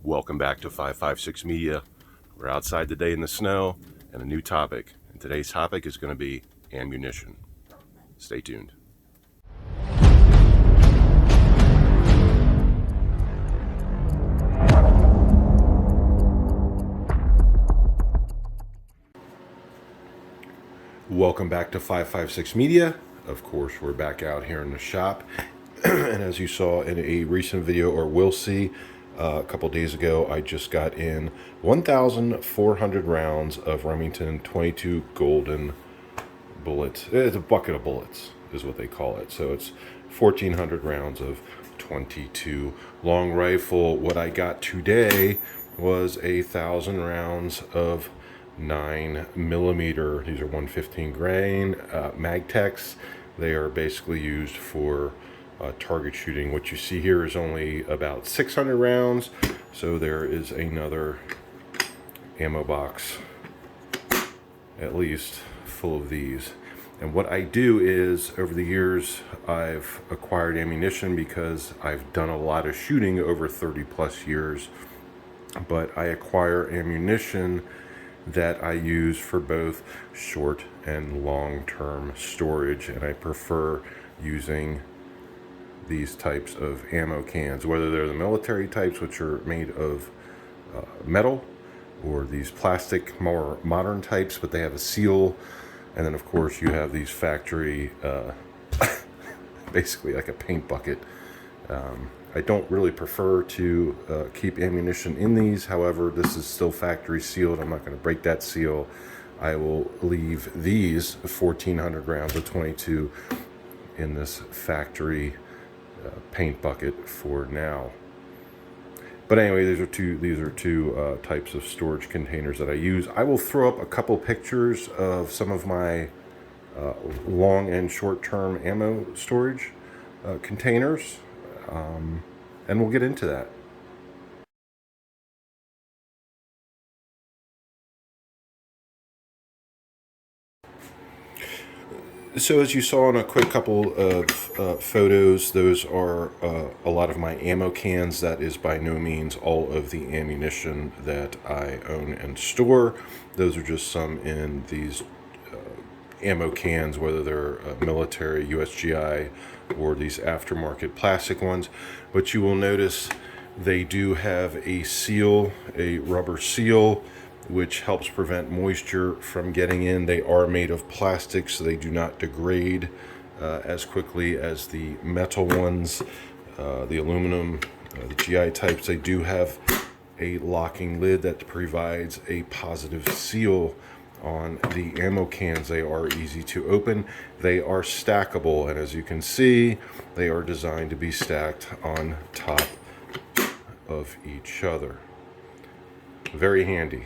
Welcome back to 556 Media. We're outside today in the snow and a new topic. And today's topic is going to be ammunition. Stay tuned. Welcome back to 556 Media. Of course, we're back out here in the shop. And as you saw in a recent video, or will see, a couple days ago, I just got in 1,400 rounds of Remington 22 golden bullets. It's a bucket of bullets is what they call it. So it's 1,400 rounds of 22 long rifle. What I got today was 1,000 rounds of 9mm. These are 115 grain Magtechs. They are basically used for target shooting. What you see here is only about 600 rounds, so there is another ammo box at least full of these. And what I do is, over the years, I've acquired ammunition because I've done a lot of shooting over 30 plus years, but I acquire ammunition that I use for both short and long-term storage, and I prefer using these types of ammo cans, whether they're the military types, which are made of metal, or these plastic, more modern types, but they have a seal. And then of course you have these factory, basically like a paint bucket. I don't really prefer to keep ammunition in these. However, this is still factory sealed. I'm not going to break that seal. I will leave these 1,400 rounds of 22 in this factory paint bucket for now. But anyway, these are two types of storage containers that I use. I will throw up a couple pictures of some of my long and short-term ammo storage containers, and we'll get into that. So as you saw in a quick couple of photos, those are a lot of my ammo cans. That is by no means all of the ammunition that I own and store. Those are just some in these ammo cans, whether they're military, USGI, or these aftermarket plastic ones. But you will notice they do have a seal, a rubber seal, which helps prevent moisture from getting in. They are made of plastic, so they do not degrade as quickly as the metal ones, the aluminum, the GI types. They do have a locking lid that provides a positive seal on the ammo cans. They are easy to open. They are stackable, and as you can see, they are designed to be stacked on top of each other. Very handy.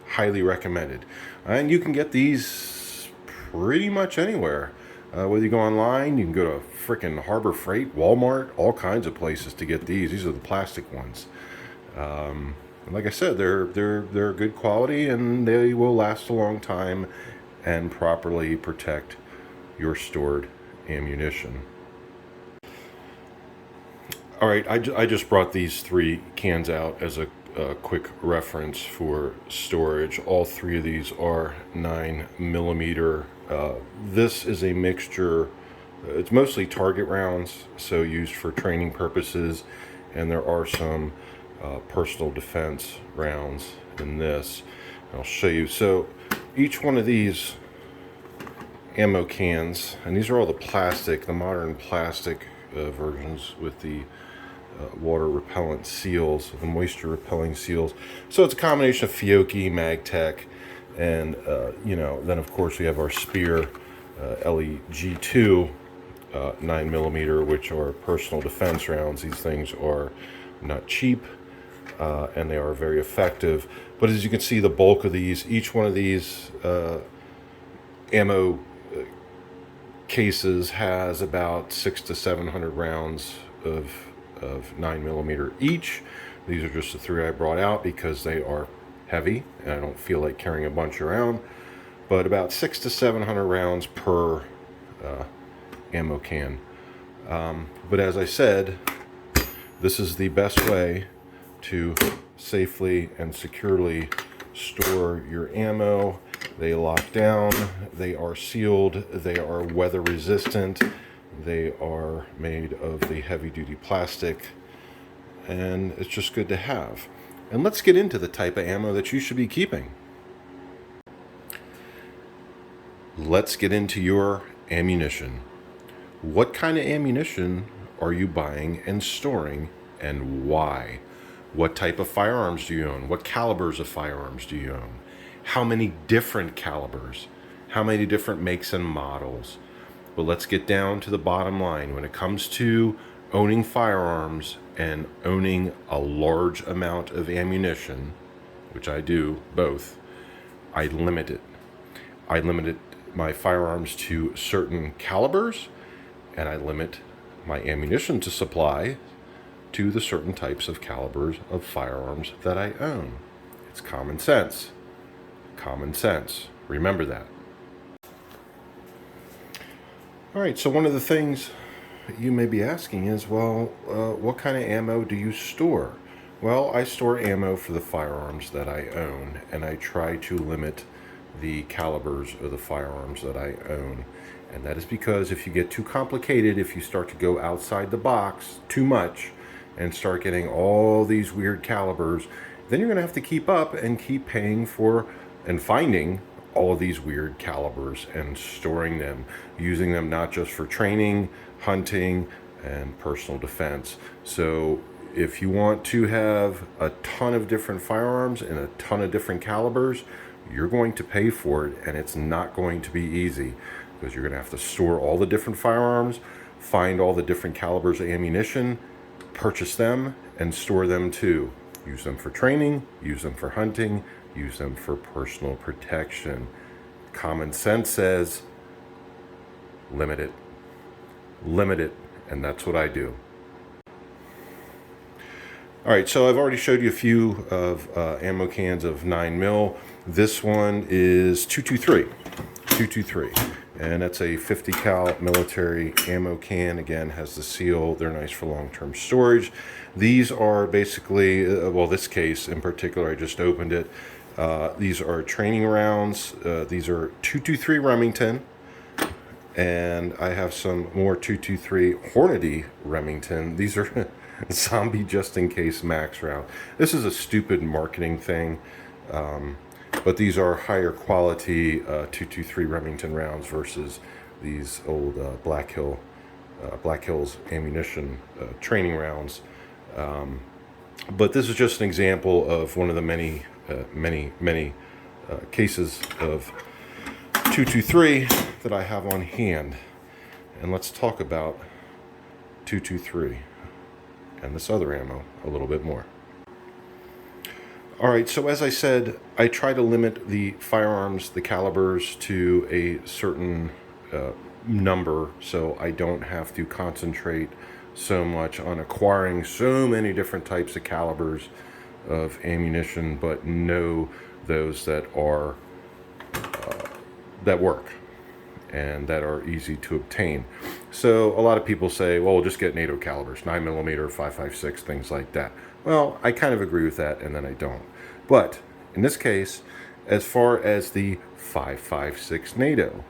Highly recommended. And you can get these pretty much anywhere. Whether you go online, you can go to frickin' Harbor Freight, Walmart, all kinds of places to get these. These are the plastic ones. Like I said, they're good quality, and they will last a long time and properly protect your stored ammunition. All right, I just brought these three cans out as a quick reference for storage. All three of these are 9mm. This is a mixture. It's mostly target rounds, so used for training purposes, and there are some personal defense rounds in this. I'll show you. So each one of these ammo cans, and these are all the plastic, the modern plastic versions with the water repellent seals, the moisture repelling seals. So it's a combination of Fiocchi, Magtech, and then of course we have our Spear LEG2 9mm, which are personal defense rounds. These things are not cheap, and they are very effective. But as you can see, the bulk of these, each one of these ammo cases has about 600 to 700 rounds of 9mm each. These are just the three I brought out because they are heavy and I don't feel like carrying a bunch around. But about 600 to 700 rounds per ammo can. But as I said, this is the best way to safely and securely store your ammo. They lock down, they are sealed, they are weather resistant, they are made of the heavy duty plastic, and it's just good to have. And let's get into the type of ammo that you should be keeping. Let's get into your ammunition. What kind of ammunition are you buying and storing, and why? What type of firearms do you own? What calibers of firearms do you own? How many different calibers? How many different makes and models? But let's get down to the bottom line. When it comes to owning firearms and owning a large amount of ammunition, which I do both, I limit it. I limit my firearms to certain calibers, and I limit my ammunition to supply to the certain types of calibers of firearms that I own. It's common sense. Common sense. Remember that. All right, so one of the things you may be asking is, well, what kind of ammo do you store? Well, I store ammo for the firearms that I own, and I try to limit the calibers of the firearms that I own. And that is because if you get too complicated, if you start to go outside the box too much and start getting all these weird calibers, then you're going to have to keep up and keep paying for and finding all of these weird calibers and storing them, using them not just for training, hunting, and personal defense. So if you want to have a ton of different firearms and a ton of different calibers, you're going to pay for it, and it's not going to be easy, because you're going to have to store all the different firearms, find all the different calibers of ammunition, purchase them, and store them too. Use them for training, use them for hunting, use them for personal protection. Common sense says, limit it. Limit it, and that's what I do. All right, so I've already showed you a few of ammo cans of 9mm. This one is 223, and that's a 50 cal military ammo can. Again, has the seal. They're nice for long-term storage. These are basically, well, this case in particular, I just opened it. These are training rounds. These are 223 Remington, and I have some more 223 Hornady Remington. These are Zombie just in case max round. This is a stupid marketing thing, but these are higher quality 223 Remington rounds versus these old Black Hills ammunition training rounds. But this is just an example of one of the many cases of 223 that I have on hand. And let's talk about 223 and this other ammo a little bit more. All right, so as I said, I try to limit the firearms, the calibers, to a certain number, so I don't have to concentrate so much on acquiring so many different types of calibers of ammunition, but know those that are that work and that are easy to obtain. So a lot of people say, well, we'll just get NATO calibers, 9mm, 5.56, things like that. Well, I kind of agree with that, and then I don't. But in this case, as far as the 5.56 NATO,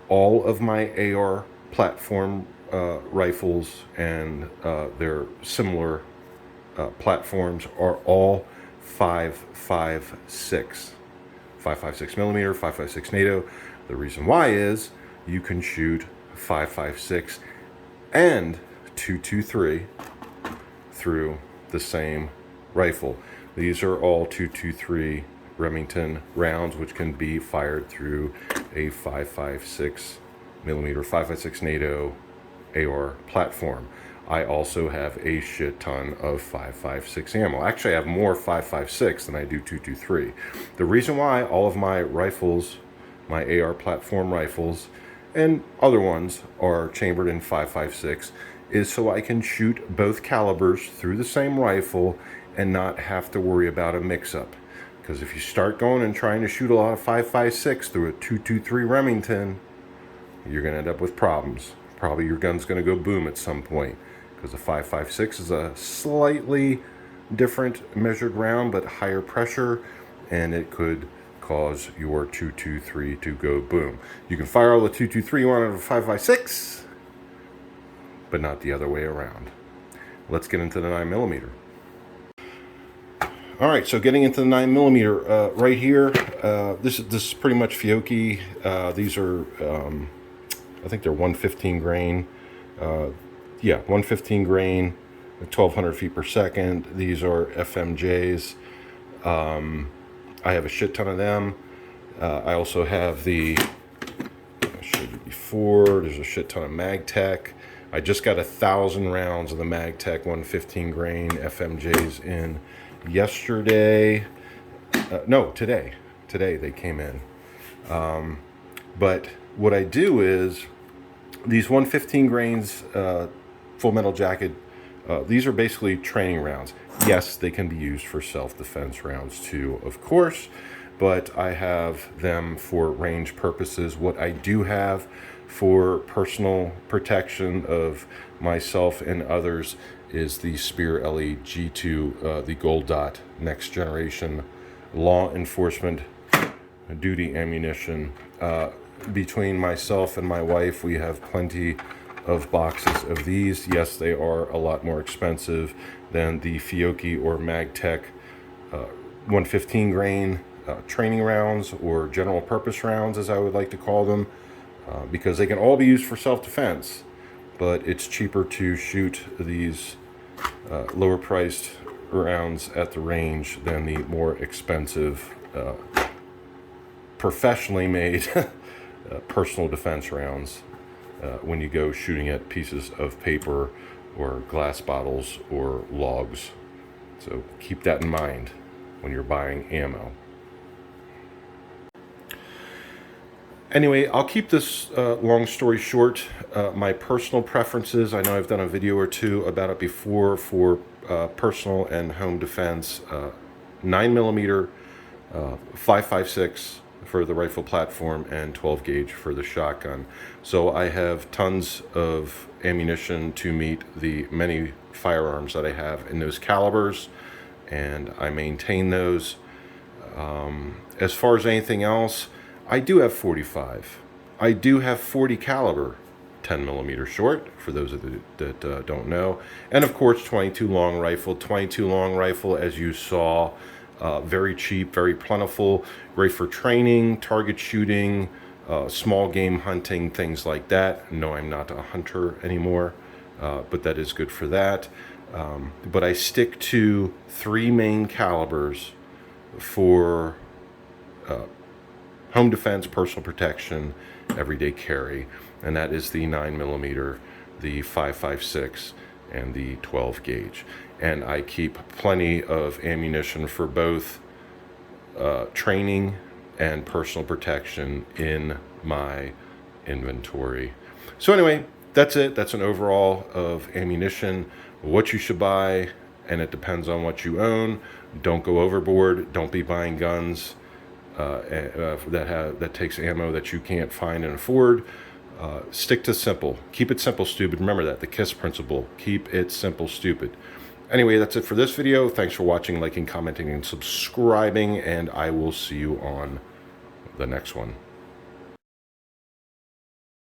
all of my AR platform rifles and their similar platforms are all 5.56. 5.56mm, 5.56 NATO. The reason why is you can shoot 5.56 and 223 through the same rifle. These are all 223 Remington rounds, which can be fired through a 5.56mm, 5.56 NATO AR platform. I also have a shit ton of 5.56 ammo. Actually, I have more 5.56 than I do 223. The reason why all of my rifles, my AR platform rifles, and other ones are chambered in 5.56 is so I can shoot both calibers through the same rifle and not have to worry about a mix-up. Because if you start going and trying to shoot a lot of 5.56 through a 223 Remington, you're going to end up with problems. Probably your gun's going to go boom at some point, because the 5.56 is a slightly different measured round, but higher pressure, and it could cause your 223 to go boom. You can fire all the 223 you want out of a 5.56, but not the other way around. Let's get into the 9mm. All right, so getting into the 9mm right here. This is pretty much Fiocchi. These are, I think they're 115 grain. Yeah, 115 grain, 1,200 feet per second. These are FMJs. I have a shit ton of them. I also have I showed you before, there's a shit ton of MagTech. I just got 1,000 rounds of the MagTech 115 grain FMJs in yesterday. No, today. Today they came in. But what I do is, these 115 grains Full Metal Jacket, these are basically training rounds. Yes, they can be used for self-defense rounds too, of course, but I have them for range purposes. What I do have for personal protection of myself and others is the Spear LE G2, the Gold Dot next generation law enforcement duty ammunition. Between myself and my wife, we have plenty of boxes of these. Yes, they are a lot more expensive than the Fiocchi or MagTech 115 grain training rounds, or general purpose rounds as I would like to call them, because they can all be used for self-defense, but it's cheaper to shoot these lower priced rounds at the range than the more expensive professionally made personal defense rounds when you go shooting at pieces of paper or glass bottles or logs. So keep that in mind when you're buying ammo. Anyway, I'll keep this long story short. My personal preferences, I know I've done a video or two about it before for personal and home defense. 9mm 5.56 for the rifle platform and 12 gauge for the shotgun. So I have tons of ammunition to meet the many firearms that I have in those calibers, and I maintain those. As far as anything else, I do have 45. I do have 40 caliber 10mm short, for those of you that don't know. And of course, 22 long rifle. 22 long rifle, as you saw, very cheap, very plentiful, great for training, target shooting, small game hunting, things like that. No, I'm not a hunter anymore, but that is good for that. But I stick to 3 main calibers for home defense, personal protection, everyday carry, and that is the 9mm, the 5.56, and the 12 gauge. And I keep plenty of ammunition for both training and personal protection in my inventory. So anyway, that's it. That's an overall of ammunition, what you should buy, and it depends on what you own. Don't go overboard. Don't be buying guns that takes ammo that you can't find and afford. Stick to simple. Keep it simple, stupid. Remember that, the KISS principle. Keep it simple, stupid. Anyway, that's it for this video. Thanks for watching, liking, commenting, and subscribing, and I will see you on the next one.